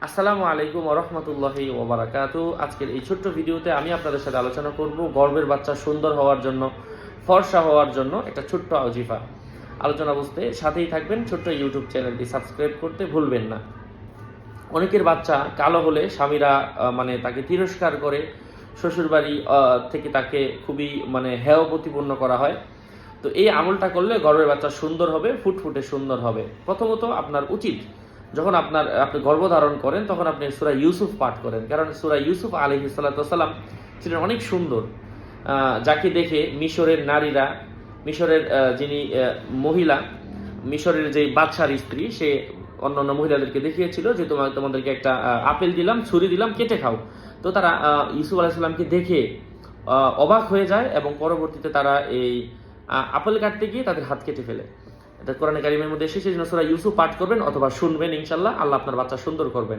আসসালামু আলাইকুম ওয়া রাহমাতুল্লাহি ওয়া বারাকাতুহু। আজকের এই ছোট্ট ভিডিওতে আমি আপনাদের সাথে আলোচনা করব গর্ভের বাচ্চা সুন্দর হওয়ার জন্য, ফর্সা হওয়ার জন্য একটা ছোট্ট ওজিফা। আলোচনা বুঝতে সাথেই থাকবেন, ছোট্ট ইউটিউব চ্যানেলটি সাবস্ক্রাইব করতে ভুলবেন না। অনেকের বাচ্চা কালো হলে স্বামীরা তাকে তিরস্কার করে, শ্বশুরবাড়ি থেকে তাকে খুবই হেয় প্রতিপন্ন করা হয়। তো এই আমলটা করলে গর্ভের বাচ্চা সুন্দর হবে, ফুটফুটে সুন্দর হবে। প্রথমত আপনার উচিত, যখন আপনি গর্ভধারণ করেন তখন আপনি সূরা ইউসুফ পাঠ করেন, কারণ সূরা ইউসুফ আলাইহিস সালাতু ওয়াস সালাম ছিলেন অনেক সুন্দর, যাকে দেখে মিশরের নারীরা, মিশরের যিনি মহিলা, মিশরের যে বাদশার স্ত্রী, সে অন্যান্য মহিলাদেরকে দেখিয়েছিল যে তোমাদেরকে একটা আপেল দিলাম, ছুরি দিলাম, কেটে খাও। তো তারা ইউসুফ আলাইহিস সালামকে দেখে অবাক হয়ে যায় এবং পরবর্তীতে তারা এই আপেল কাটতে গিয়ে তাদের হাত কেটে ফেলে। এটা কোরআনে কারিমের মধ্যে এসেছে। সূরা ইউসুফ পাঠ করবেন অথবা শুনবেন, ইনশাআল্লাহ আল্লাহ আপনার বাচ্চা সুন্দর করবেন।